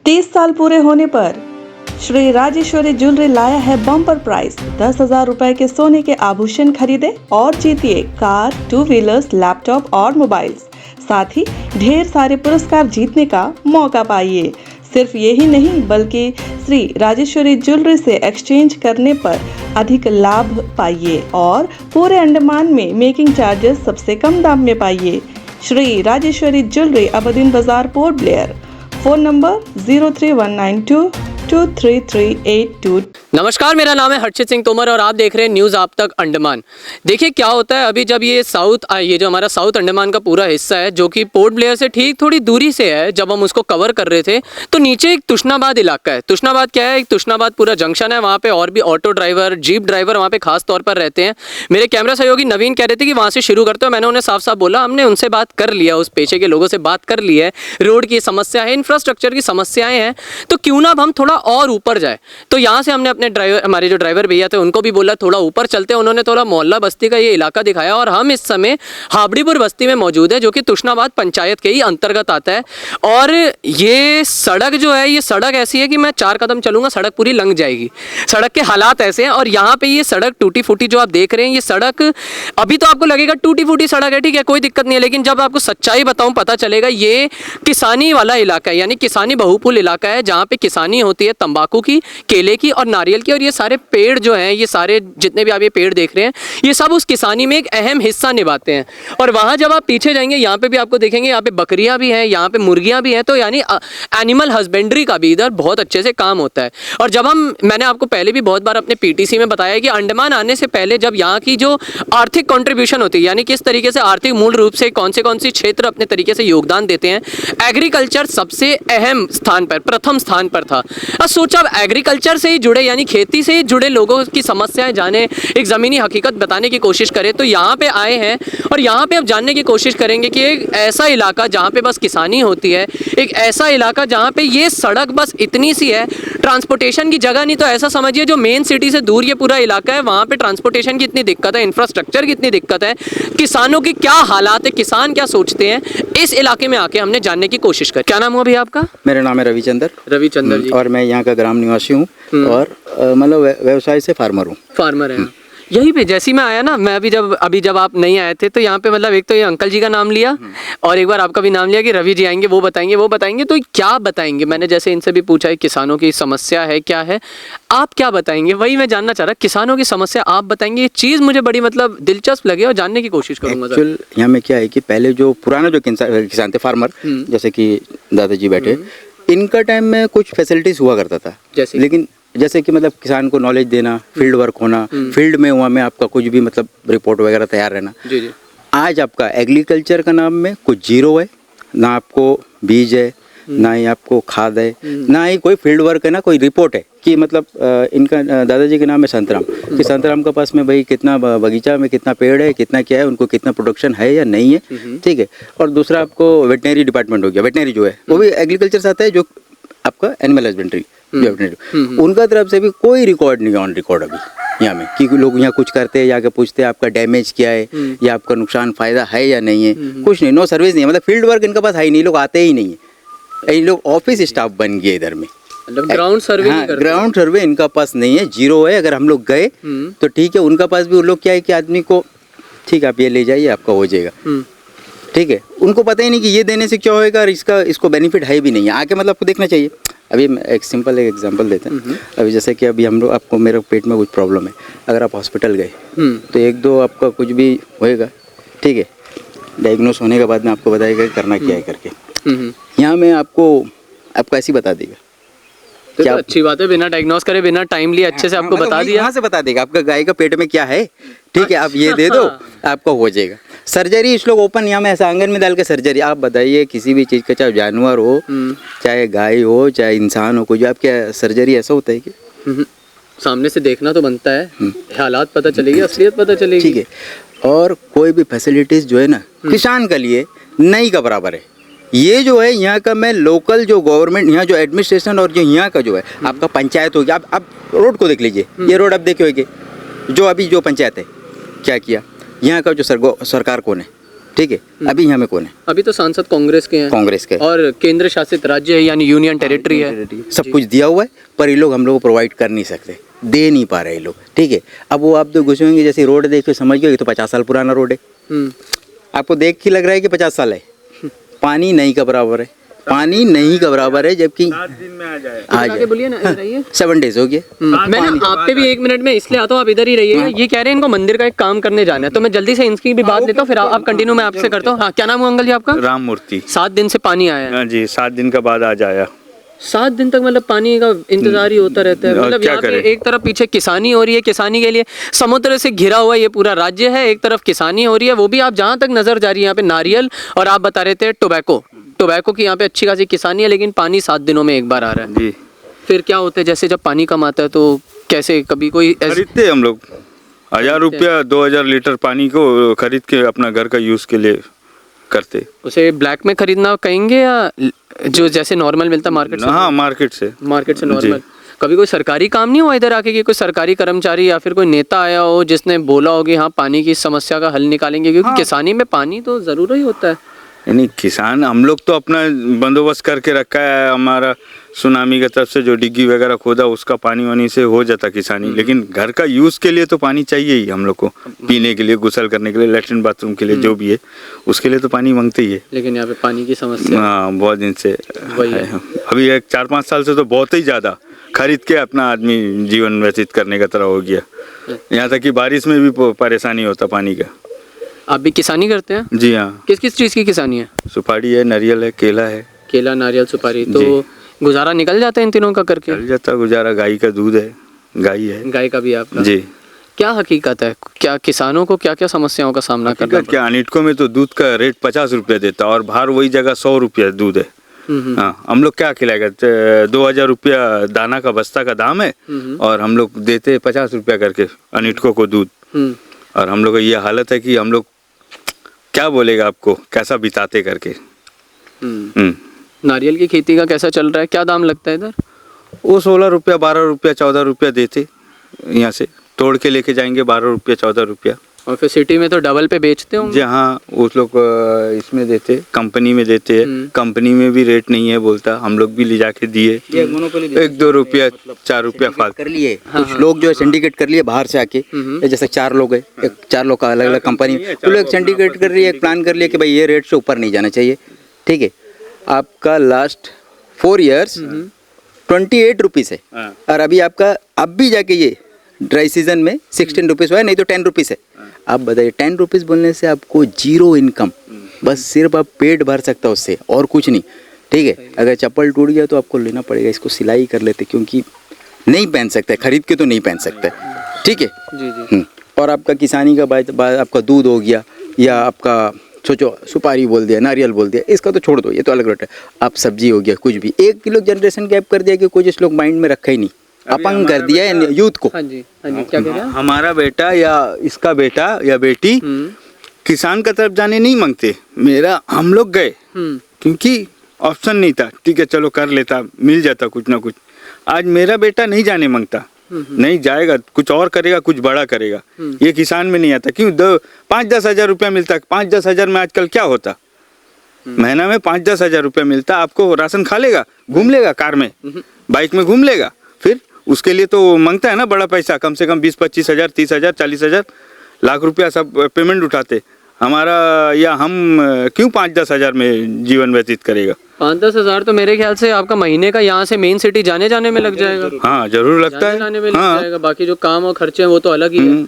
30 साल पूरे होने पर श्री राजेश्वरी ज्वेलरी लाया है बम्पर प्राइस 10,000 रुपए के सोने के आभूषण खरीदे और जीतिए कार, 2 व्हीलर्स, लैपटॉप और मोबाइल्स। साथ ही ढेर सारे पुरस्कार जीतने का मौका पाइए। सिर्फ यही नहीं बल्कि श्री राजेश्वरी ज्वेलरी से एक्सचेंज करने पर अधिक लाभ पाइए और पूरे अंडमान में मेकिंग चार्जेस सबसे कम दाम में पाइए। श्री राजेश्वरी ज्वेलरी अबदीन बाजार, पोर्ट ब्लेयर। Phone number 03192233382। नमस्कार, मेरा नाम है हर्षित सिंह तोमर और आप देख रहे हैं न्यूज़ आप तक अंडमान। देखिए क्या होता है, अभी जब ये जो हमारा साउथ अंडमान का पूरा हिस्सा है जो कि पोर्ट ब्लेयर से ठीक थोड़ी दूरी से है, जब हम उसको कवर कर रहे थे तो नीचे एक तुशनाबाद इलाका है। तुशनाबाद क्या है? एक तुशनाबाद पूरा जंक्शन है, वहाँ पे और भी ऑटो ड्राइवर, जीप ड्राइवर वहाँ पे खास तौर पर रहते हैं। मेरे कैमरा सहयोगी नवीन कह रहे थे कि वहाँ से शुरू करते हो। मैंने उन्हें साफ साफ बोला, हमने उनसे बात कर लिया, उस पेशे के लोगों से बात कर ली है। रोड की समस्या है, इंफ्रास्ट्रक्चर की समस्याएं हैं, तो क्यों ना अब हम थोड़ा और ऊपर जाए। तो यहाँ से हमने अपने हमारे जो ड्राइवर भैया थे उनको भी बोला थोड़ा ऊपर चलते हैं। उन्होंने थोड़ा मोहल्ला बस्ती का ये इलाका दिखाया और हम इस समय हाबड़ीपुर बस्ती में मौजूद है जो कि तुशनाबाद पंचायत के ही अंतर्गत आता है। और ये सड़क जो है, ये सड़क ऐसी है कि मैं 4 कदम चलूंगा सड़क पूरी लंघ जाएगी। सड़क के हालात ऐसे हैं और यहाँ पे ये सड़क टूटी फूटी जो आप देख रहे हैं, ये सड़क अभी तो आपको लगेगा टूटी फूटी सड़क है, ठीक है, कोई दिक्कत नहीं है, लेकिन जब आपको सच्चाई बताऊं पता चलेगा ये किसानी वाला इलाका है, यानी किसानी बहुफुल इलाका है जहाँ पे किसानी होती है तंबाकू की, केले की और नारियल की। और ये सारे पेड़ जो हैं, ये सारे जितने भी आप ये पेड़ देख रहे हैं, ये सब उस किसानी में एक अहम हिस्सा निभाते हैं। और वहाँ जब आप पीछे जाएंगे, यहाँ पे भी आपको देखेंगे, यहाँ पे बकरियाँ भी हैं, यहाँ पे मुर्गियाँ भी हैं। तो यानी एनिमल हस्बेंड्री का भी इधर बहुत अच्छे से काम होता है। और जब मैंने आपको पहले भी बहुत बार अपने पीटीसी में बताया है कि अंडमान आने से पहले जब यहाँ की जो आर्थिक कॉन्ट्रीब्यूशन होती है, यानी किस तरीके से आर्थिक मूल रूप से कौन सी क्षेत्र अपने तरीके से योगदान देते हैं, एग्रीकल्चर सबसे अहम स्थान पर, प्रथम स्थान पर था। अब सोचा, अब एग्रीकल्चर से ही जुड़े यानी खेती से जुड़े लोगों की समस्याएं जाने, एक ज़मीनी हकीकत बताने की कोशिश करें, तो यहाँ पे आए हैं और यहाँ पे अब जानने की कोशिश करेंगे कि एक ऐसा इलाका जहाँ पे बस किसानी होती है, एक ऐसा इलाका जहाँ पे ये सड़क बस इतनी सी है, ट्रांसपोर्टेशन की जगह नहीं, तो ऐसा समझिए जो मेन सिटी से दूर ये पूरा इलाका है, वहाँ पे ट्रांसपोर्टेशन की इतनी दिक्कत है, इंफ्रास्ट्रक्चर की इतनी दिक्कत है, किसानों की क्या हालात है, किसान क्या सोचते हैं, इस इलाके में आके हमने जानने की कोशिश करी। क्या नाम हुआ भैया आपका? मेरा नाम है रविचंद्र जी। और मैं यहाँ का ग्राम निवासी हूँ और मतलब व्यवसाय से फार्मर हूँ। फार्मर है। यही पे जैसी मैं आया ना, मैं अभी जब आप नहीं आए थे तो यहाँ पे मतलब एक तो ये अंकल जी का नाम लिया और एक बार आपका भी नाम लिया कि रवि जी आएंगे, वो बताएंगे। तो क्या बताएंगे? मैंने जैसे इनसे भी पूछा है किसानों की समस्या है क्या है, आप क्या बताएंगे, वही मैं जानना चाह रहा। किसानों की समस्या आप बताएंगे, ये चीज़ मुझे बड़ी मतलब दिलचस्प लगे और जानने की कोशिश करूँगा। एक्चुअल यहाँ में क्या है कि पहले जो पुराना जो किसान थे, फार्मर, जैसे कि दादाजी बैठे, इनका टाइम में कुछ फैसिलिटीज हुआ करता था, जैसे कि मतलब किसान को नॉलेज देना, फील्ड वर्क होना, फील्ड में वहाँ में आपका कुछ भी मतलब रिपोर्ट वगैरह तैयार रहना। जी। आज आपका एग्रीकल्चर का नाम में कुछ जीरो है, ना आपको बीज है, ना ही आपको खाद है, ना ही कोई फील्ड वर्क है, ना कोई रिपोर्ट है कि मतलब इनका दादाजी के नाम है संतराम, कि संतराम के पास में भाई कितना बगीचा में कितना पेड़ है, कितना क्या है, उनको कितना प्रोडक्शन है या नहीं है, ठीक है। और दूसरा आपको वेटनरी डिपार्टमेंट हो गया, वेटनरी जो है वो भी एग्रीकल्चर से आता है, जो आपका एनिमल हस्बेंड्री, उनका तरफ से भी कोई रिकॉर्ड नहीं है ऑन रिकॉर्ड अभी यहाँ में, कि लोग यहाँ कुछ करते हैं, जाके पूछते हैं आपका डैमेज क्या है या आपका नुकसान फायदा है या नहीं है, कुछ नहीं, नो सर्विस नहीं है, मतलब फील्ड वर्क इनके पास है ही नहीं, लोग आते ही नहीं है, इन लोग ऑफिस स्टाफ बन गए इधर में, ग्राउंड सर्वे। हाँ, ग्राउंड सर्वे इनका पास नहीं है, जीरो है। अगर हम लोग गए तो ठीक है, उनका पास भी वो लोग क्या है कि आदमी को ठीक है आप ये ले जाइए आपका हो जाएगा, ठीक है, उनको पता ही नहीं कि ये देने से क्या होएगा और इसको बेनिफिट है भी नहीं है, आके मतलब आपको देखना चाहिए। अभी एक सिंपल एग्जांपल देते हैं, अभी जैसे कि अभी हम लोग, आपको मेरे पेट में कुछ प्रॉब्लम है, अगर आप हॉस्पिटल गए तो 1-2 आपका कुछ भी होएगा, ठीक है, डायग्नोस होने के बाद में आपको बताएगा करना क्या है करके। यहाँ में आपको ऐसी बता देगा, तो क्या अच्छी बात है, बिना डायग्नोस करे, बिना टाइम लिए अच्छे से आपको बता दिया, यहाँ से बता देगा आपका गाय का पेट में क्या है, ठीक है, आप ये दे दो आपका हो जाएगा। सर्जरी इस लोग ओपन यहाँ में ऐसा आंगन में डाल के सर्जरी, आप बताइए किसी भी चीज़ का, चाहे जानवर हो, चाहे गाय हो, चाहे इंसान हो, कोई, आप क्या सर्जरी ऐसा होता है कि सामने से देखना तो बनता है, हालात पता चलेगी, असलियत पता चलेगी, ठीक है। और कोई भी फैसिलिटीज जो है ना किसान के लिए नहीं का बराबर है। ये जो है यहाँ का, मैं लोकल जो गवर्नमेंट, यहाँ जो एडमिनिस्ट्रेशन और जो यहाँ का जो है आपका पंचायत हो गया, आप रोड को देख लीजिए, ये रोड आप देखे होंगे, जो अभी जो पंचायत है क्या किया, यहाँ का जो सरकार कौन है, ठीक है। अभी यहाँ में कौन है? अभी तो सांसद कांग्रेस के हैं, कांग्रेस के। और केंद्र शासित राज्य है यानी यूनियन टेरिटरी है, सब कुछ दिया हुआ है, पर ये लोग हम लोग को प्रोवाइड कर नहीं सकते, दे नहीं पा रहे ये लोग, ठीक है। अब वो आप तो घुसेंगे, जैसे रोड देख के समझ गए, ये तो 50 साल पुराना रोड है। आपको देख के लग रहा है कि 50 साल है। पानी नहीं का बराबर है, पानी नहीं का बराबर है, जबकि 7 दिन में आ जाए। आ जाए। बोलिए ना, इधर आइए। 7 डेज हो गए। मैं ना आप पे भी 1 मिनट में इसलिए आता हूँ, आप इधर ही रहिएगा। ये कह रहे हैं इनको मंदिर का एक काम करने जाना है, तो मैं जल्दी से इनकी भी बात लेता हूँ, फिर आप कंटिन्यू मैं आपसे करता हूँ। हाँ, क्या नाम है अंकल जी आपका? राम मूर्ति। 7 दिन से पानी आया है। हाँ जी, 7 दिन का बाद आज आया। 7 दिन तक मतलब पानी का इंतजार ही होता रहता है। और मतलब क्या यहाँ पे करें? एक तरफ पीछे किसानी हो रही है, किसानी के लिए समुद्र से घिरा हुआ ये पूरा राज्य है, एक तरफ किसानी हो रही है, वो भी आप जहाँ तक नजर जा रही है यहाँ पे नारियल, और आप बता रहे थे टोबैको की यहाँ पे अच्छी खासी किसानी है, लेकिन पानी 7 दिनों में एक बार आ रहा है। जी, फिर क्या होता है, जैसे जब पानी कम आता है तो कैसे, कभी कोई खरीदते हम लोग 1000 रुपया 2000 लीटर पानी को खरीद के अपना घर का यूज के लिए करते। उसे ब्लैक में खरीदना कहेंगे या जो जैसे नॉर्मल मिलता है मार्केट से? हाँ, मार्केट से नॉर्मल। कभी कोई सरकारी काम नहीं हुआ इधर आके कि कोई सरकारी कर्मचारी या फिर कोई नेता आया हो जिसने बोला हो कि हाँ पानी की समस्या का हल निकालेंगे, क्योंकि किसानी में पानी तो जरूर ही होता है। नहीं, किसान हम लोग तो अपना बंदोबस्त करके रखा है। हमारा सुनामी की तरफ से जो डिग्गी वगैरह खोदा, उसका पानी वानी से हो जाता किसानी, लेकिन घर का यूज के लिए तो पानी चाहिए ही हम लोग को, पीने के लिए, गुसल करने के लिए, लेटरिन बाथरूम के लिए, जो भी है उसके लिए तो पानी मांगते ही है। लेकिन यहाँ पे पानी की समस्या हाँ, बहुत दिन से वही है। अभी 4-5 साल से तो बहुत ही ज़्यादा खरीद के अपना आदमी जीवन व्यतीत करने का तरह हो गया। यहाँ तक कि बारिश में भी परेशानी होता पानी का। आप भी किसानी करते हैं? जी हाँ। किस किस चीज़ की किसानी है? सुपारी है, नारियल है, केला है। केला, नारियल, सुपारी। तो गुजारा निकल जाता है इन तीनों का करके? चल जाता गुजारा। गाय का दूध है, गाय है। गाय का भी आपका? जी। क्या हकीकत है, क्या किसानों को क्या क्या समस्याओं का सामना करना पड़ता है? क्या अनिटको में तो दूध का रेट 50 रुपये देता, और बाहर वही जगह 100 रुपया दूध है। हाँ, हम लोग क्या खिलाएगा? 2000 रुपया दाना का बस्ता का दाम है, और हम लोग देते 50 रुपया करके अनिटको को दूध। और हम लोग का ये हालत है कि हम लोग क्या बोलेगा आपको, कैसा बिताते करके। नारियल की खेती का कैसा चल रहा है, क्या दाम लगता है इधर? वो 16 रुपया, 12 रुपया, 14 रुपया देते। यहाँ से तोड़ के लेके जाएंगे 12 रुपया, 14 रुपया। और फिर सिटी में तो डबल पे बेचते होंगे? जी हाँ, उस लोग इसमें देते, कंपनी में देते हैं। कंपनी में भी रेट नहीं है बोलता, हम लोग भी ले जाके दिए, 1-2 रुपया, 4 रुपया फाल कर लिए। कुछ लोग जो है सिंडिकेट कर लिए बाहर से आके, जैसे 4 लोग है, 4 लोग का अलग अलग कंपनी, तो लोग सिंडिकेट कर रही है, एक प्लान कर लिया कि भाई ये रेट से ऊपर नहीं जाना चाहिए, ठीक है। आपका लास्ट 4 ईयर्स 28 रुपीज़ है, और अभी आपका अब भी जाके ये ड्राई सीजन में 16 रुपीज़ हुआ है, नहीं तो 10 रुपीज़ है। आप बताइए, 10 रुपीज़ बोलने से आपको 0 इनकम, बस सिर्फ आप पेट भर सकता है उससे, और कुछ नहीं, ठीक है। अगर चप्पल टूट गया तो आपको लेना पड़ेगा, इसको सिलाई कर लेते, क्योंकि नहीं पहन सकते, खरीद के तो नहीं पहन सकते, ठीक है जी। और आपका किसानी का बाद आपका दूध हो गया, या आपका सोचो सुपारी बोल दिया, नारियल बोल दिया, इसका तो छोड़ दो, ये तो अलग रेट है। आप सब्जी हो गया, कुछ भी 1 किलो जनरेशन गैप कर दिया कि कुछ लोग माइंड में रखा ही नहीं, अपंग कर दिया है यूथ को। हाँ जी, हाँ जी, क्या कह रहे हैं? हमारा बेटा या इसका बेटा या बेटी किसान का तरफ जाने नहीं मांगते। मेरा हम लोग गए क्योंकि ऑप्शन नहीं था, ठीक है चलो कर लेता, मिल जाता कुछ ना कुछ। आज मेरा बेटा नहीं जाने मांगता, नहीं जाएगा, कुछ और करेगा, कुछ बड़ा करेगा। ये किसान में नहीं आता। क्यों? 5-10 हज़ार रुपया मिलता। 5-10 हज़ार में आजकल क्या होता? महीना में 5-10 हज़ार रुपया मिलता, आपको राशन खा लेगा, घूम लेगा कार में, बाइक में घूम लेगा। फिर उसके लिए तो मांगता है ना बड़ा पैसा, कम से कम 20-25 हज़ार, 30 हज़ार, 40 हज़ार, लाख रुपया सब पेमेंट उठाते। हमारा या हम क्यों 5-10 हज़ार में जीवन व्यतीत करेगा? 5-10 हज़ार तो मेरे ख्याल से आपका महीने का यहाँ से मेन सिटी जाने में लग जाएगा। हाँ, जरूर लगता है। जाने में लग जाएगा, बाकी जो काम और खर्चे हैं वो तो अलग ही है।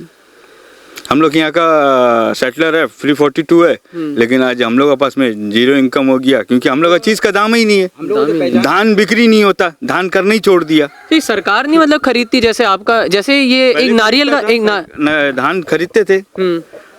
हम लोग यहाँ का सेटलर है, 342 है, लेकिन आज हम लोग आपस में 0 इनकम हो गया, क्योंकि हम लोग का चीज का दाम ही नहीं है। धान बिक्री नहीं होता, धान करना ही छोड़ दिया। सरकार नहीं मतलब खरीदती, जैसे आपका, जैसे ये एक नारियल का एक धान खरीदते थे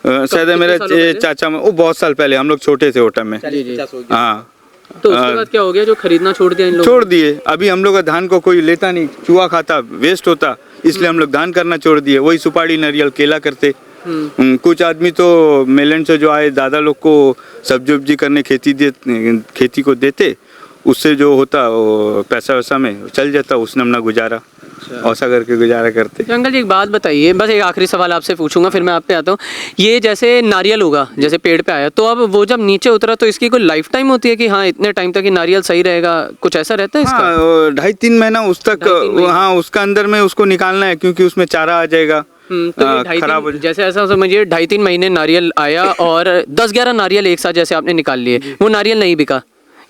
शायद मेरे चाचा में, वो बहुत साल पहले, हम लोग छोटे थे वो टाइम में। हाँ, तो उसके बाद क्या हो गया, जो खरीदना छोड़ दिया इन लोगों? छोड़ दिए। अभी हम लोग का धान को कोई लेता नहीं, चूहा खाता, वेस्ट होता, इसलिए हम लोग धान करना छोड़ दिए। वही सुपारी, नारियल, केला करते। कुछ आदमी तो मेलैंड से जो आए, दादा लोग को सब्जी उब्जी करने खेती को देते, उससे जो होता वो पैसा वैसा में चल जाता, उसने अपना गुजारा। ऐसा करके गुजारा करते। अंकल जी एक बात बताइए, बस एक आखिरी सवाल आपसे पूछूंगा फिर मैं आप पे आता हूँ। ये जैसे नारियल होगा, जैसे पेड़ पे आया तो अब वो जब नीचे उतरा तो इसकी कोई लाइफ टाइम होती है कि हाँ इतने टाइम तक ये नारियल सही रहेगा, कुछ ऐसा रहता है इसका? हाँ 2.5-3 महीना उस तक, हाँ उसका अंदर में उसको निकालना है क्योंकि उसमें चारा आ जाएगा। तो ये खराब हो जाए। जैसे ऐसा समझिए 2.5-3 महीने नारियल आया और 10-11 नारियल एक साथ जैसे आपने निकाल लिए, वो नारियल नहीं बिका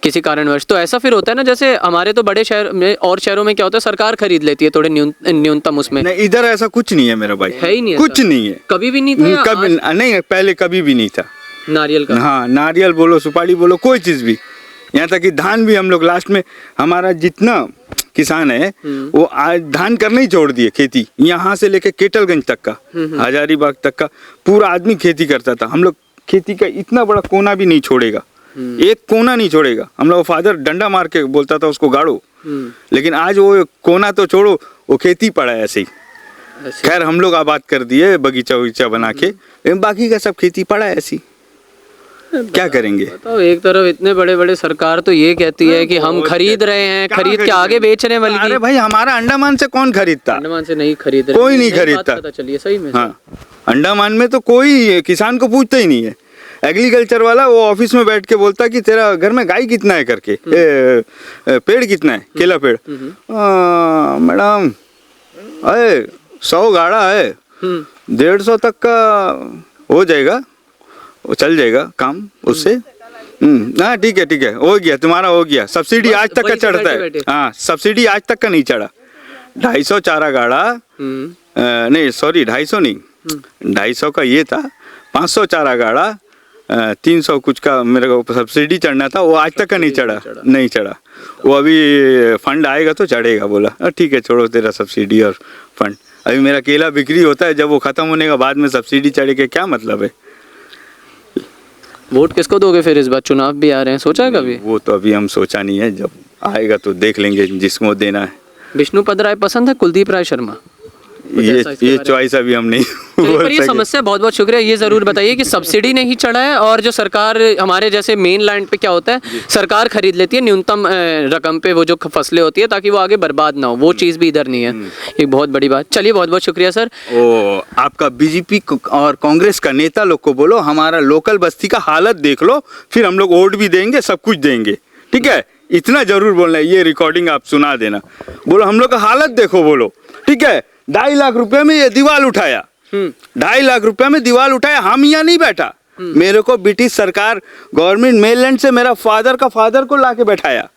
किसी कारणवश, तो ऐसा फिर होता है ना जैसे हमारे तो बड़े शहर में और शहरों में क्या होता है सरकार खरीद लेती है थोड़े न्यूनतम उसमें। नहीं इधर ऐसा कुछ नहीं है मेरा भाई, है ही नहीं, कुछ नहीं है, कभी भी नहीं था या कभी नहीं, पहले कभी भी नहीं था नारियल का? हाँ नारियल बोलो, सुपारी बोलो, कोई चीज भी, यहाँ तक कि धान भी हम लोग लास्ट में, हमारा जितना किसान है वो आज धान करना ही छोड़ दिए, खेती यहाँ से लेके केटलगंज तक का, हजारीबाग तक का पूरा आदमी खेती करता था। हम लोग खेती का इतना बड़ा कोना भी नहीं छोड़ेगा, एक कोना नहीं छोड़ेगा। हम लोग फादर डंडा मार के बोलता था उसको गाड़ो, लेकिन आज वो कोना तो छोड़ो, वो खेती पड़ा है ऐसे ही। खैर हम लोग आबाद कर दिए बगीचा वगीचा बना के, लेकिन बाकी का सब खेती पड़ा है ऐसी, क्या करेंगे? तो एक तरफ इतने बड़े बड़े सरकार तो ये कहती है कि हम खरीद रहे हैं, खरीद के आगे बेच रहे हैं, बल्कि अरे भाई हमारा अंडमान से कौन खरीदता? अंडमान से नहीं खरीद रहे, कोई नहीं खरीदता। पता चलिए सही में। हाँ अंडमान में तो कोई किसान को पूछता ही नहीं है। एग्रीकल्चर वाला वो ऑफिस में बैठ के बोलता कि तेरा घर में गाय कितना है करके, पेड़ कितना है, केला पेड़, मैडम अरे 100 गाड़ा है, 150 तक का हो जाएगा, वो चल जाएगा काम उससे। हाँ ठीक है हो गया, तुम्हारा हो गया। सब्सिडी आज तक का चढ़ता है, हाँ सब्सिडी आज तक का नहीं चढ़ा। 250 चारा गाड़ा, नहीं सॉरी 250 नहीं, 250 का ये था, 500 चारा गाड़ा, 300 कुछ का मेरे को सब्सिडी चढ़ना था, वो आज तक का नहीं चढ़ा। वो अभी फंड आएगा तो चढ़ेगा। बोला ठीक है छोड़ो तेरा सब्सिडी और फंड, अभी मेरा केला बिक्री होता है, जब वो खत्म होने के बाद में सब्सिडी चढ़े के क्या मतलब है? वोट किसको दोगे फिर इस बार? चुनाव भी आ रहे हैं, सोचा है कभी? वो तो अभी हम सोचा नहीं है, जब आएगा तो देख लेंगे जिसको देना है। विष्णुपद राय पसंद है, कुलदीप राय शर्मा? ये चॉइस अभी हम नहीं पर ये समस्या, बहुत बहुत शुक्रिया। ये जरूर बताइए कि सब्सिडी नहीं चढ़ा है और जो सरकार हमारे जैसे मेन लैंड पे क्या होता है, सरकार खरीद लेती है न्यूनतम रकम पे वो जो फसलें होती है ताकि वो आगे बर्बाद ना हो, वो चीज़ भी इधर नहीं है। एक बहुत बड़ी बात। चलिए बहुत बहुत शुक्रिया सर। ओ आपका बीजेपी और कांग्रेस का नेता लोग को बोलो हमारा लोकल बस्ती का हालत देख लो, फिर हम लोग वोट भी देंगे, सब कुछ देंगे, ठीक है? इतना जरूर बोलना है, ये रिकॉर्डिंग आप सुना देना। बोलो हम लोग का हालत देखो, बोलो ठीक है? 2.5 लाख रुपए में ये दीवार उठाया, 2.5 लाख रुपए में दीवार उठाया, हम यहाँ नहीं बैठा। मेरे को ब्रिटिश सरकार गवर्नमेंट मेनलैंड से मेरा फादर को लाके बैठाया।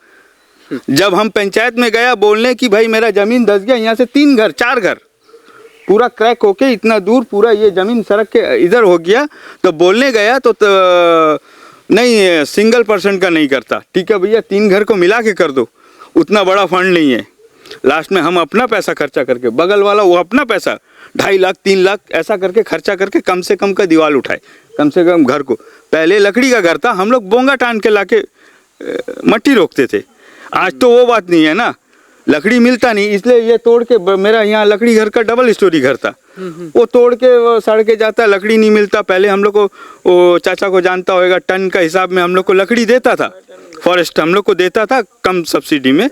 जब हम पंचायत में गया बोलने की भाई मेरा जमीन धस गया, यहाँ से 3 घर 4 घर पूरा क्रैक होके इतना दूर पूरा ये जमीन सड़क के इधर हो गया, तो बोलने गया तो नहीं सिंगल पर्सन का नहीं करता, ठीक है भैया 3 घर को मिला के कर दो, उतना बड़ा फंड नहीं है। लास्ट में हम अपना पैसा खर्चा करके, बगल वाला वो अपना पैसा 2.5 लाख 3 लाख ऐसा करके खर्चा करके कम से कम का दीवार उठाए, कम से कम घर को। पहले लकड़ी का घर था, हम लोग बोंगा टान के लाके मट्टी रोकते थे। आज तो वो बात नहीं है ना, लकड़ी मिलता नहीं, इसलिए ये तोड़ के, मेरा यहाँ लकड़ी घर का डबल स्टोरी घर था, वो तोड़ के वो सड़ के जाता, लकड़ी नहीं मिलता। पहले हम लोग को वो चाचा को जानता होगा, टन का हिसाब में हम लोग को लकड़ी देता था, फॉरेस्ट हम लोग को देता था कम सब्सिडी में,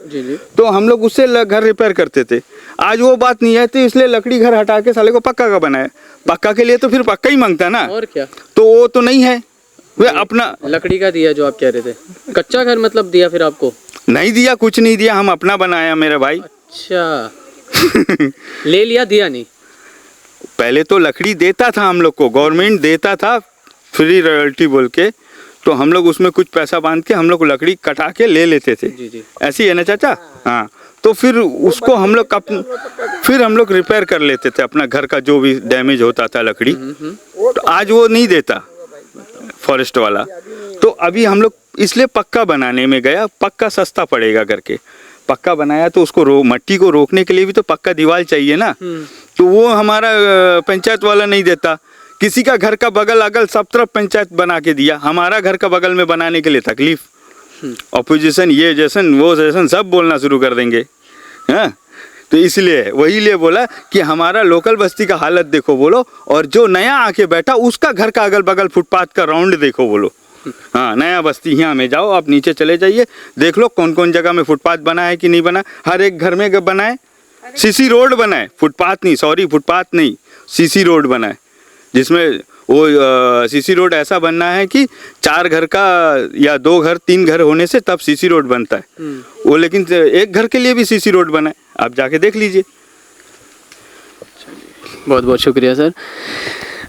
तो हम लोग उससे घर रिपेयर करते थे। आज वो बात नहीं है, तो इसलिए लकड़ी घर हटा के साले को पक्का का बनाया। पक्का के लिए तो फिर पक्का ही मांगता ना, और क्या, तो वो तो नहीं है, वे अपना लकड़ी का दिया जो आप कह रहे थे। कच्चा घर मतलब दिया फिर आपको? नहीं दिया, कुछ नहीं दिया, हम अपना बनाया मेरे भाई। अच्छा ले लिया, दिया नहीं? पहले तो लकड़ी देता था हम लोग को, गवर्नमेंट देता था फ्री रॉयल्टी बोल के, तो हम लोग उसमें कुछ पैसा बांध के हम लोग लकड़ी कटा के ले लेते थे। जी। ऐसी है ना चाचा? हाँ, तो फिर उसको हम लोग फिर हम लोग रिपेयर कर लेते थे अपना घर का जो भी डैमेज होता था लकड़ी। तो आज वो नहीं देता फॉरेस्ट वाला, तो अभी हम लोग इसलिए पक्का बनाने में गया, पक्का सस्ता पड़ेगा करके पक्का बनाया। तो उसको मट्टी को रोकने के लिए भी तो पक्का दीवार चाहिए ना, तो वो हमारा पंचायत वाला नहीं देता। किसी का घर का बगल अगल सब तरफ पंचायत बना के दिया, हमारा घर का बगल में बनाने के लिए तकलीफ। ऑपोजिशन ये जैसन वो जैसन सब बोलना शुरू कर देंगे, हाँ? तो इसलिए वही लिए बोला कि हमारा लोकल बस्ती का हालत देखो बोलो, और जो नया आके बैठा उसका घर का अगल बगल फुटपाथ का राउंड देखो बोलो। हाँ, नया बस्ती यहाँ में जाओ, आप नीचे चले जाइए, देख लो कौन कौन जगह में फुटपाथ बना है कि नहीं बना। हर एक घर में बनाए, सीसी रोड बनाए, फुटपाथ नहीं, सॉरी फुटपाथ नहीं, सीसी रोड बनाए, जिसमें वो सीसी रोड ऐसा बनना है कि 4 घर का या 2 घर 3 घर होने से तब सीसी रोड बनता है वो, लेकिन एक घर के लिए भी सीसी रोड बनाए, आप जाके देख लीजिए। बहुत बहुत शुक्रिया सर।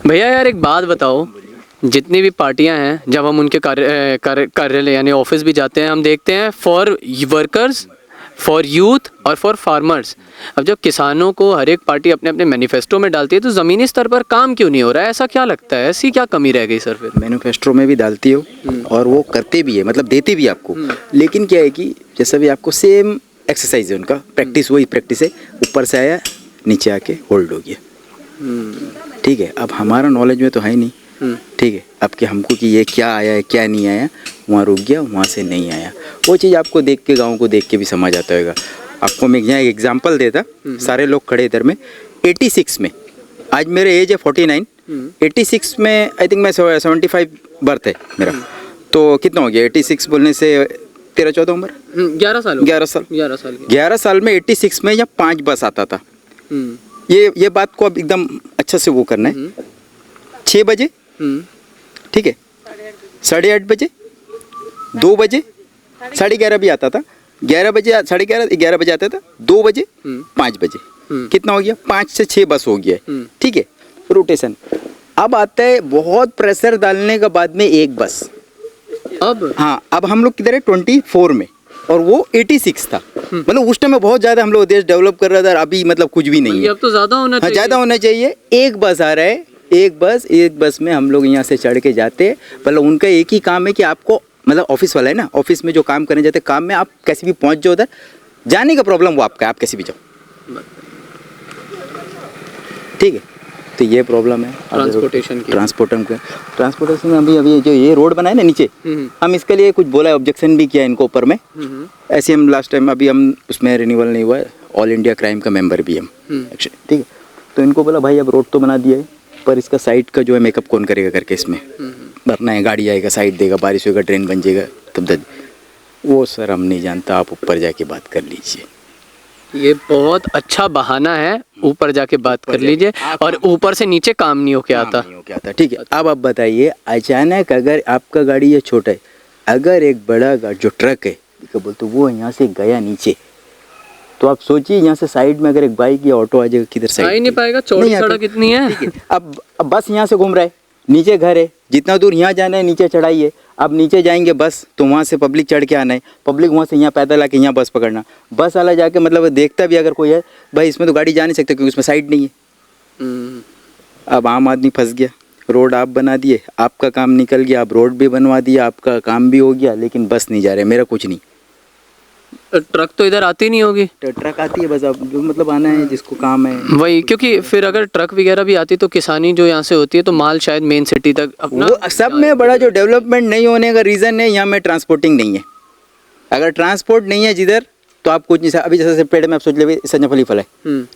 भैया यार एक बात बताओ, जितनी भी पार्टियां हैं जब हम उनके कार्यालय यानी ऑफिस भी जाते हैं, हम देखते हैं फॉर वर्कर्स, फॉर यूथ और फॉर फार्मर्स। अब जब किसानों को हर एक पार्टी अपने अपने मैनिफेस्टो में डालती है तो ज़मीनी स्तर पर काम क्यों नहीं हो रहा है? ऐसा क्या लगता है, ऐसी क्या कमी रह गई सर? फिर मैनिफेस्टो में भी डालती हो और वो करते भी है, मतलब देते भी आपको, लेकिन क्या है कि जैसा भी आपको सेम एक्सरसाइज है उनका, प्रैक्टिस वही प्रैक्टिस है, ऊपर से आया नीचे आके होल्ड हो गया। ठीक है, अब हमारा नॉलेज में तो है ही नहीं। ठीक है, अब कि हमको कि ये क्या आया है क्या नहीं आया, वहाँ रुक गया, वहाँ से नहीं आया, वो चीज़ आपको देख के, गाँव को देख के भी समझ आता होगा। आपको मैं यहाँ एक एग्जांपल देता, सारे लोग खड़े इधर में, 86 में, आज मेरे एज है 49, 86 में आई थिंक मैं 75 बर्थ है मेरा, तो कितना हो गया 86 बोलने से 13-14 उम्र, 11 साल 11 साल में 86 में यहाँ 5 बस आता था। ये बात को अब एकदम अच्छा से वो करना है। 6 बजे, ठीक है, 8:30 बजे, 2 बजे, 11:30 भी आता था, 11 बजे, 11:30 बजे आता था, 2 बजे, 5 बजे, कितना हो गया, 5 से 6 बस हो गया है। ठीक है, रोटेशन। अब आता है बहुत प्रेशर डालने के बाद में एक बस। अब हाँ, अब हम लोग किधर है 24 में, और वो 86 था। मतलब उस टाइम में बहुत ज़्यादा हम लोग देश डेवलप कर रहा था, अभी मतलब कुछ भी नहीं है। अब तो ज़्यादा होना चाहिए। ज़्यादा होना चाहिए। एक बस आ रहा है, एक बस में हम लोग यहाँ से चढ़ के जाते हैं। मतलब उनका एक ही काम है कि आपको, मतलब ऑफिस वाला है ना, ऑफिस में जो काम करने जाते हैं, काम में आप कैसे भी पहुँच जाओ, उधर जाने का प्रॉब्लम वो आपका, आप कैसे भी जाओ। ठीक है, तो ये प्रॉब्लम है ट्रांसपोर्टेशन में। अभी जो ये रोड बना है ना नीचे, हम इसके लिए कुछ बोला है, ऑब्जेक्शन भी किया इनको ऊपर में। ऐसे हम लास्ट टाइम, अभी हम उसमें रिन्यूअल नहीं हुआ है, ऑल इंडिया क्राइम का मेंबर भी हम, ठीक है, तो इनको बोला भाई अब रोड तो बना दिया है, पर इसका साइड का जो है मेकअप कौन करेगा करके, इसमें भरना है, गाड़ी आएगा, साइड देगा, बारिश होगा, ड्रेन बन जाएगा, तब वो सर हम नहीं जानता, आप ऊपर जाके बात कर लीजिए। ये बहुत अच्छा बहाना है, ऊपर जाके बात कर लीजिए, और ऊपर से नीचे काम नहीं होके आता। ठीक है, अब आप बताइए, अचानक अगर आपका गाड़ी ये छोटा है, अगर एक बड़ा जो ट्रक है क्या बोलते, वो यहाँ से गया नीचे, तो आप सोचिए यहाँ से साइड में अगर एक बाइक या ऑटो आ जाएगा, किधर साइड नहीं पाएगा, चौड़ी सड़क इतनी है। अब बस यहाँ से घूम रहा है, नीचे घर है, जितना दूर यहाँ जाना है नीचे चढ़ाई है। अब नीचे जाएंगे बस, तो वहाँ से पब्लिक चढ़ के आना है, पब्लिक वहाँ से यहाँ पैदल आके यहाँ बस पकड़ना, बस वाला जाके मतलब देखता भी अगर कोई है, भाई इसमें तो गाड़ी जा नहीं सकता क्योंकि उसमें साइड नहीं है। अब आम आदमी फंस गया, रोड आप बना दिए, आपका काम निकल गया, आप रोड भी बनवा दिया, आपका काम भी हो गया, लेकिन बस नहीं जा रहे, मेरा कुछ नहीं। ट्रक तो इधर आती नहीं होगी। ट्रक आती है बस, अब जो मतलब आना है जिसको काम है वही, क्योंकि फिर अगर ट्रक वगैरह भी आती तो किसानी जो यहाँ से होती है तो माल शायद मेन सिटी तक अपना। वो सब में बड़ा जो डेवलपमेंट नहीं होने का रीज़न है, यहाँ में ट्रांसपोर्टिंग नहीं है। अगर ट्रांसपोर्ट नहीं है जिधर, तो आप कुछ नहीं। अभी जैसे पेड़ में आप सोच ले संजफली फल है,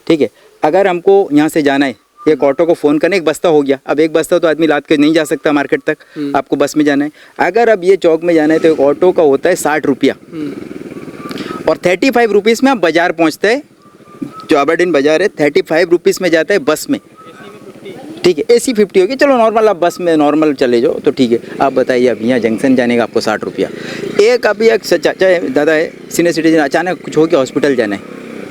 ठीक है, अगर हमको यहाँ से जाना है, एक ऑटो को फ़ोन करने, एक बस्ता हो गया, अब एक बस्ता तो आदमी लाद के नहीं जा सकता मार्केट तक, आपको बस में जाना है। अगर अब ये चौक में जाना है तो एक ऑटो का होता है 60 रुपया, और 35 रुपीज़ में आप बाज़ार पहुंचते हैं, जो अबरडीन बाज़ार है, 35 रुपीज़ में जाता है बस में। ठीक है, AC 50 होगी, चलो नॉर्मल आप बस में नॉर्मल चले जाओ तो ठीक है। आप बताइए, अब यहाँ जंक्शन जाने का आपको 60 रुपया। एक अभी एक चाचा है, दादा है, सीनियर सिटीजन, अचानक कुछ हो गया, हॉस्पिटल जाना है,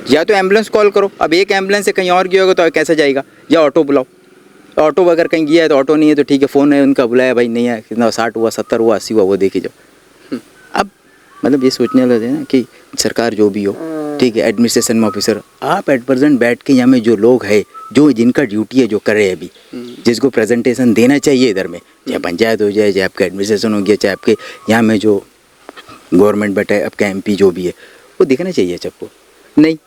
या तो एम्बुलेंस कॉल करो। अब एक एम्बुलेंस से कहीं और गया होगा तो कैसे जाएगा, या ऑटो बुलाओ। ऑटो अगर कहीं गया है तो ऑटो नहीं है तो ठीक है, फ़ोन है उनका, बुलाया, भाई नहीं है, कितना 60 हुआ, 70 हुआ, 80 हुआ, वो देखे जाओ। अब मतलब ये सोचने लगे हैं ना कि सरकार जो भी हो, ठीक है, एडमिनिस्ट्रेशन में ऑफिसर, आप एट प्रेजेंट बैठ के यहाँ में जो लोग हैं, जो जिनका ड्यूटी है, जो कर रहे हैं अभी, जिसको प्रेजेंटेशन देना चाहिए इधर में, चाहे पंचायत हो जाए, चाहे आपका एडमिनिस्ट्रेशन हो गया, चाहे आपके यहाँ में जो गवर्नमेंट बैठा है, आपका MP जो भी है, वो दिखना चाहिए सबको। नहीं,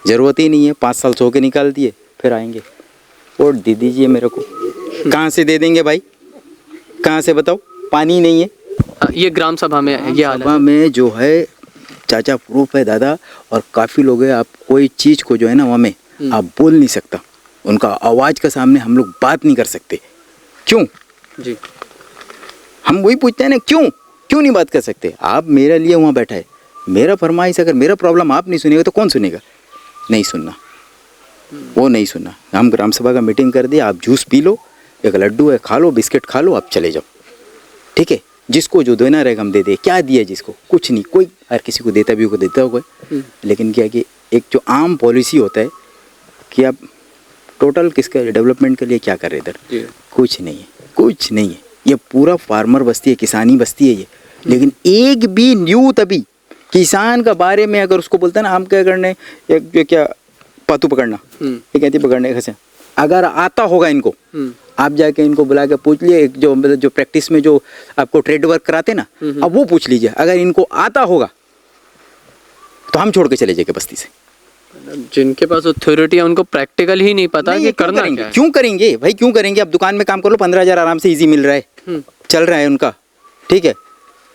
ज़रूरत ही नहीं है, 5 साल सो के निकाल दिए, फिर आएंगे वोट दे दीजिए मेरे को। कहाँ से दे देंगे भाई, कहाँ से बताओ, पानी नहीं है। ये ग्राम सभा में ये सभा में जो है चाचा प्रूफ है दादा, और काफ़ी लोग हैं, आप कोई चीज़ को जो है ना वहाँ में आप बोल नहीं सकता, उनका आवाज़ के सामने हम लोग बात नहीं कर सकते। क्यों जी, हम वही पूछते हैं ना, क्यों नहीं बात कर सकते। आप मेरे लिए वहाँ बैठा है, मेरा फरमाइश, अगर मेरा प्रॉब्लम आप नहीं सुनेगा तो कौन सुनेगा। नहीं सुनना, वो नहीं सुनना। हम ग्राम सभा का मीटिंग कर दिया, आप जूस पी लो, एक लड्डू है खा लो, बिस्किट खा लो, आप चले जाओ, ठीक है। जिसको जो देना रहेगा हम दे दे। क्या दिया जिसको? कुछ नहीं, कोई हर किसी को देता भी होगा, देता होगा, लेकिन क्या कि एक जो आम पॉलिसी होता है कि आप टोटल किसके डेवलपमेंट के लिए क्या कर रहे इधर, कुछ नहीं है, कुछ नहीं है। ये पूरा फार्मर बस्ती है, किसानी बस्ती है ये, लेकिन एक भी न्यूज़ अभी किसान का बारे में अगर उसको बोलता है ना, हम क्या करने, एक जो क्या पातू पकड़ना, ये कहती पकड़ने कैसे, अगर आता होगा इनको, आप जाके इनको बुला के पूछ लिए, एक जो मतलब जो प्रैक्टिस में जो आपको ट्रेड वर्क कराते ना, अब वो पूछ लीजिए, अगर इनको आता होगा तो हम छोड़ के चले जाएंगे बस्ती से। जिनके पास अथॉरिटी है उनको प्रैक्टिकल ही नहीं पता कि करना क्या है। क्यों करेंगे भाई, क्यों करेंगे? अब दुकान में काम कर लो, 15,000 आराम से इजी मिल रहा है, चल रहा है उनका, ठीक है।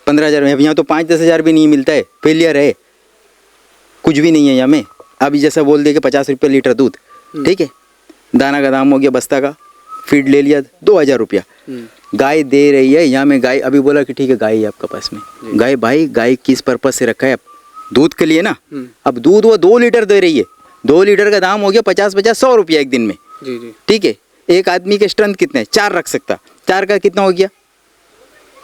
15,000 में, अब यहाँ तो 5-10 हज़ार भी नहीं मिलता है, फेलियर है, कुछ भी नहीं है यहाँ में। अभी जैसा बोल दे कि 50 रुपये लीटर दूध, ठीक है, दाना का दाम हो गया बस्ता का, फीड ले लिया 2,000 रुपया, गाय दे रही है यहाँ में। गाय अभी बोला कि ठीक है गाय है आपके पास में, गाय भाई गाय किस पर्पज से रखा है? दूध के लिए ना। अब दूध वो 2 लीटर दे रही है, 2 लीटर का दाम हो गया 50-100 रुपया एक दिन में, ठीक है। एक आदमी के स्ट्रेंथ कितने? 4 रख सकता, 4 का कितना हो गया?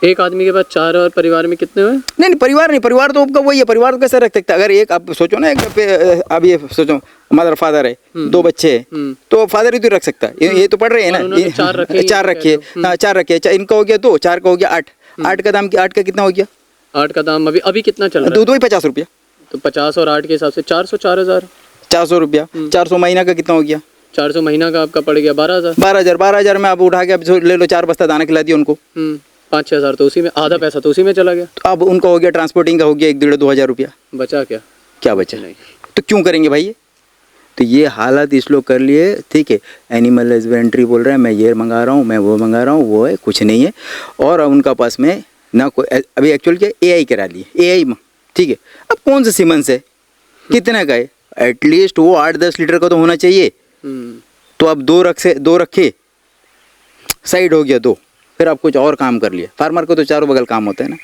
एक आदमी के पास 4 और परिवार में कितने हुए? नहीं, परिवार नहीं, परिवार तो आपका वही है, परिवार तो कैसे रख सकता? अगर एक आप सोचो ना, एक अब ये सोचो मदर फादर है, 2 बच्चे हैं, तो फादर ही तो रख सकता है। ये तो पढ़ रहे हैं ना, 4 रखे, 4 रखे, इनका हो गया 2, 4 का हो गया 8, 8 का दाम, 8 का कितना हो गया? 8 का दाम अभी कितना चल रहा है? दूध वही 50 रुपया, तो 50 और 8 के हिसाब से 400 रुपया। 400 महीना का कितना हो गया? 400 महीना का आपका पड़ गया 12,000। 12,000 में आप उठा के अब ले लो, 4 बस्ता दाना खिला दिया उनको, 5-6 हज़ार, तो उसी में आधा पैसा तो उसी में चला गया। तो अब उनका हो गया ट्रांसपोर्टिंग का हो गया 1-1.5-2 हज़ार रुपया, बचा क्या? क्या बचा? नहीं। तो क्यों करेंगे भाई ये? तो ये हालत इस लोग कर लिए, ठीक है। एनिमल हस्बेंड्री बोल रहे हैं, मैं ये मंगा रहा हूँ, मैं वो मंगा रहा हूँ, वो है, कुछ नहीं है। और अब उनका पास में ना कोई, अभी एक्चुअल क्या AI करा लिए, AI में, ठीक है। अब कौन सा सीमेंस है, कितना का है? एटलीस्ट वो 8-10 लीटर का तो होना चाहिए। तो अब 2 रखे, साइड हो गया 2, फिर आप कुछ और काम कर लिया। फार्मर को तो चारों बगल काम होता है ना,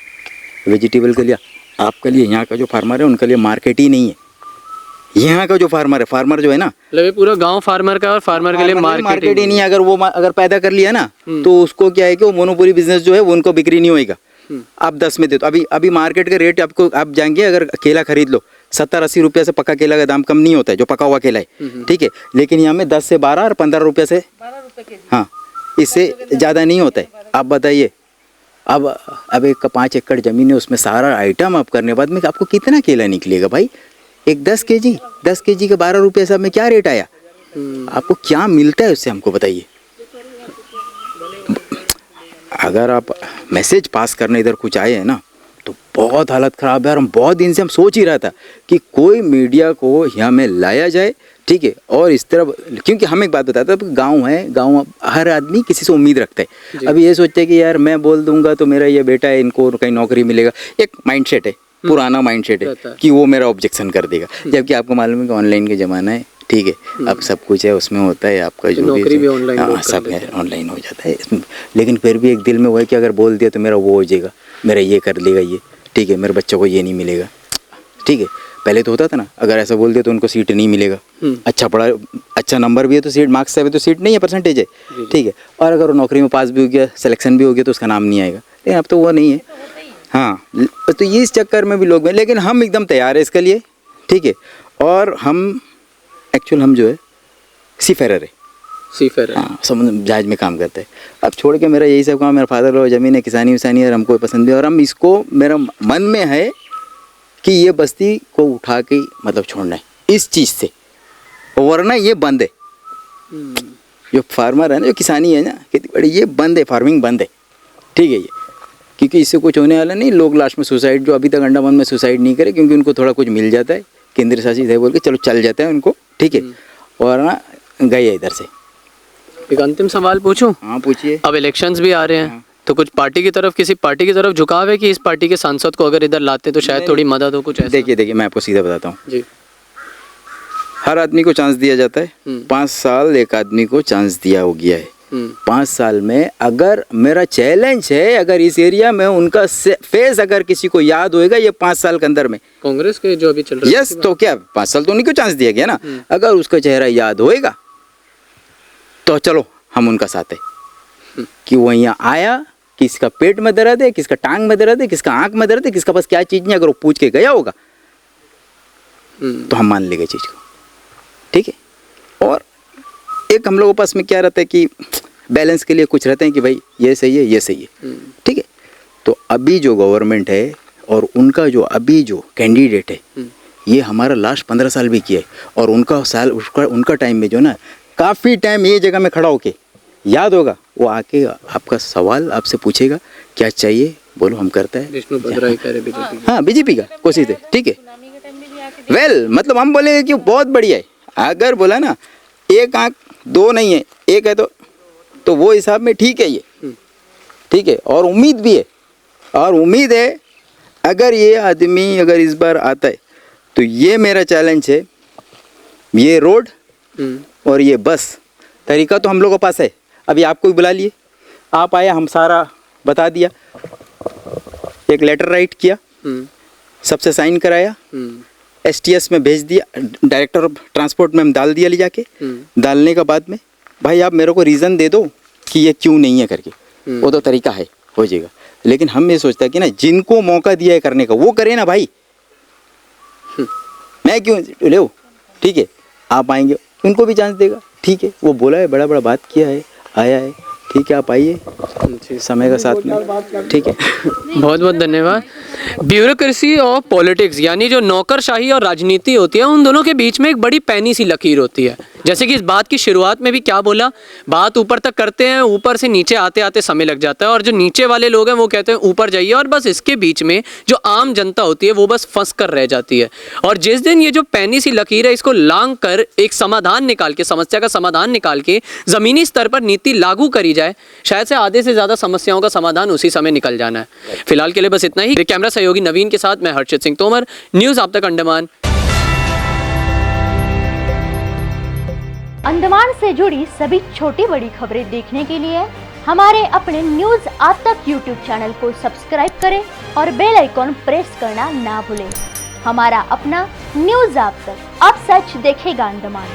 वेजिटेबल के लिए, आपके लिए यहाँ का जो फार्मर है उनके लिए मार्केट ही नहीं है। यहाँ का जो फार्मर है, फार्मर जो है ना, मतलब पूरा गांव फार्मर का, और फार्मर के लिए मार्केट ही नहीं है। अगर वो अगर पैदा कर लिया ना, तो उसको क्या है कि वो मोनोपोली बिजनेस जो है वो उनको बिक्री नहीं होएगा। आप 10 में दे दो, अभी मार्केट का रेट आपको, आप जाएंगे अगर केला खरीद लो, 70-80 रुपये से पक्का केला का दाम कम नहीं होता है, जो पका हुआ केला है, ठीक है। लेकिन यहाँ में 10 से 12 और 15 रुपये से, हाँ, इससे ज़्यादा नहीं होता है। आप बताइए, अब एक 5 एकड़ ज़मीन है, उसमें सारा आइटम आप करने बाद में आपको कितना केला निकलेगा भाई? एक 10 केजी के 12 रुपये सब में क्या रेट आया? आपको क्या मिलता है उससे, हमको बताइए। अगर आप मैसेज पास करने इधर कुछ आए हैं ना, तो बहुत हालत ख़राब है। और हम बहुत दिन से हम सोच ही रहा था कि कोई मीडिया को यहाँ में लाया जाए, ठीक है। और इस तरह, क्योंकि हम एक बात बताते हैं, गांव है, गांव हर आदमी किसी से उम्मीद रखता है। अभी ये सोचते हैं कि यार मैं बोल दूंगा तो मेरा ये बेटा है, इनको कहीं नौकरी मिलेगा, एक माइंडसेट है, पुराना माइंडसेट है कि वो मेरा ऑब्जेक्शन कर देगा। जबकि आपको मालूम है कि ऑनलाइन का ज़माना है, ठीक है। अब सब कुछ है, उसमें होता है आपका जो नौकरी भी ऑनलाइन, सब है, ऑनलाइन हो जाता है। लेकिन फिर भी एक दिल में वो है कि अगर बोल दिया तो मेरा वो हो जाएगा, मेरा ये कर लेगा ये, ठीक है, मेरे बच्चों को ये नहीं मिलेगा, ठीक है। पहले तो होता था ना, अगर ऐसा बोल दिया तो उनको सीट नहीं मिलेगा, अच्छा पढ़ा, अच्छा नंबर भी है तो सीट, मार्क्स है तो सीट नहीं है, परसेंटेज है, ठीक है। और अगर वो नौकरी में पास भी हो गया, सिलेक्शन भी हो गया, तो उसका नाम नहीं आएगा। लेकिन अब तो वो नहीं है, हाँ। तो ये इस चक्कर में भी लोग हैं, लेकिन हम एकदम तैयार है इसके लिए, ठीक है। और हम एक्चुअल हम जो है सीफेरर है, हाँ, समुद्र जहाज में काम करते हैं। अब छोड़ के मेरा यही सब काम, मेरा फादर और ज़मीन है, किसानी विसानी है, हमको पसंद है। और हम इसको, मेरा मन में है कि ये बस्ती को उठा के मतलब छोड़ना है इस चीज़ से, वरना ये बंद है। जो फार्मर है ना, जो किसानी है ना, खेती बाड़ी, ये बंद है, फार्मिंग बंद है, ठीक है। ये क्योंकि इससे कुछ होने वाला नहीं। लोग लास्ट में सुसाइड, जो अभी तक अंडमान में सुसाइड नहीं करे, क्योंकि उनको थोड़ा कुछ मिल जाता है, केंद्र शासित है बोल के चलो चल जाता है उनको, ठीक है। और ना गए इधर से। एक अंतिम सवाल पूछूं? हाँ पूछिए। अब इलेक्शंस भी आ रहे हैं, तो कुछ पार्टी की तरफ, किसी पार्टी की तरफ झुकाव है कि इस पार्टी के सांसद को अगर इधर लाते तो शायद थोड़ी मदद हो, कुछ ऐसा? देखिए मैं आपको सीधा बताता हूँ जी। हर आदमी को चांस दिया जाता है, 5 साल एक आदमी को चांस दिया हो गया है, 5 साल में अगर मेरा चैलेंज है, अगर इस एरिया में उनका फेस अगर किसी को याद होएगा ये 5 साल के अंदर में, कांग्रेस के जो अभी चल रहा है, यस, तो क्या 5 साल तो उन्हीं को चांस दिया गया ना। अगर उसका चेहरा याद होएगा तो चलो हम उनका साथ है कि वो यहाँ आया, किसका पेट में दर्द है, किसका टांग में दर्द है, किसका आंख में दर्द है, किसका पास क्या चीज नहीं, अगर वो पूछ के गया होगा तो हम मान लेंगे चीज को, ठीक है। और एक हम लोगों के पास में क्या रहता है कि बैलेंस के लिए कुछ रहते हैं कि भाई ये सही है, ये सही है, ठीक है। तो अभी जो गवर्नमेंट है और उनका जो अभी जो कैंडिडेट है, ये हमारा लास्ट 15 साल भी किया है। और उनका टाइम में जो ना काफ़ी टाइम ये जगह में खड़ा होके याद होगा, वो आके आपका सवाल आपसे पूछेगा क्या चाहिए, बोलो हम करते हैं। विष्णु भद्राई कह रहे बीजेपी, हाँ बीजेपी का कोशिश है, ठीक है। वेल मतलब हम बोलेंगे कि बहुत बढ़िया है। अगर बोला ना एक आंख दो नहीं है, एक है तो वो हिसाब में ठीक है ये, ठीक है। और उम्मीद भी है, और उम्मीद है अगर ये आदमी अगर इस बार आता है तो ये मेरा चैलेंज है, ये रोड और ये बस तरीका तो हम लोगों के पास है। अभी आपको भी बुला लिए, आप आया, हम सारा बता दिया, एक लेटर राइट किया, सबसे साइन कराया, STS में भेज दिया, डायरेक्टर ऑफ ट्रांसपोर्ट में हम डाल दिया ले जाके। डालने के बाद में भाई आप मेरे को रीज़न दे दो कि ये क्यों नहीं है करके, वो तो तरीका है, हो जाएगा। लेकिन हम ये सोचता है कि ना जिनको मौका दिया है करने का वो करे ना भाई, मैं क्यों ले, ठीक है। आप आएंगे उनको भी चांस देगा, ठीक है। वो बोला है, बड़ा बड़ा बात किया है, आया है, ठीक है, आप आइए समय का साथ में, ठीक है। बहुत बहुत धन्यवाद। ब्यूरोक्रेसी और पॉलिटिक्स यानी जो नौकरशाही और राजनीति होती है, उन दोनों के बीच में एक बड़ी पैनी सी लकीर होती है। जैसे कि इस बात की शुरुआत में भी क्या बोला, बात ऊपर तक करते हैं, ऊपर से नीचे आते आते समय लग जाता है, और जो नीचे वाले लोग हैं वो कहते हैं ऊपर जाइए, और बस इसके बीच में जो आम जनता होती है वो बस फंस कर रह जाती है। और जिस दिन ये जो पैनी सी लकीर है इसको लांग कर एक समाधान निकाल के, समस्या का समाधान निकाल के ज़मीनी स्तर पर नीति लागू करी जाए, शायद से आधे से ज़्यादा समस्याओं का समाधान उसी समय निकल जाना है। फिलहाल के लिए बस इतना ही। कैमरा सहयोगी नवीन के साथ मैं हर्षित सिंह तोमर, न्यूज़ आप तक अंडमान। अंडमान से जुड़ी सभी छोटी बड़ी खबरें देखने के लिए हमारे अपने न्यूज़ आप तक यूट्यूब चैनल को सब्सक्राइब करें और बेल आइकॉन प्रेस करना ना भूलें। हमारा अपना न्यूज़ आप तक, अब सच देखेगा अंडमान।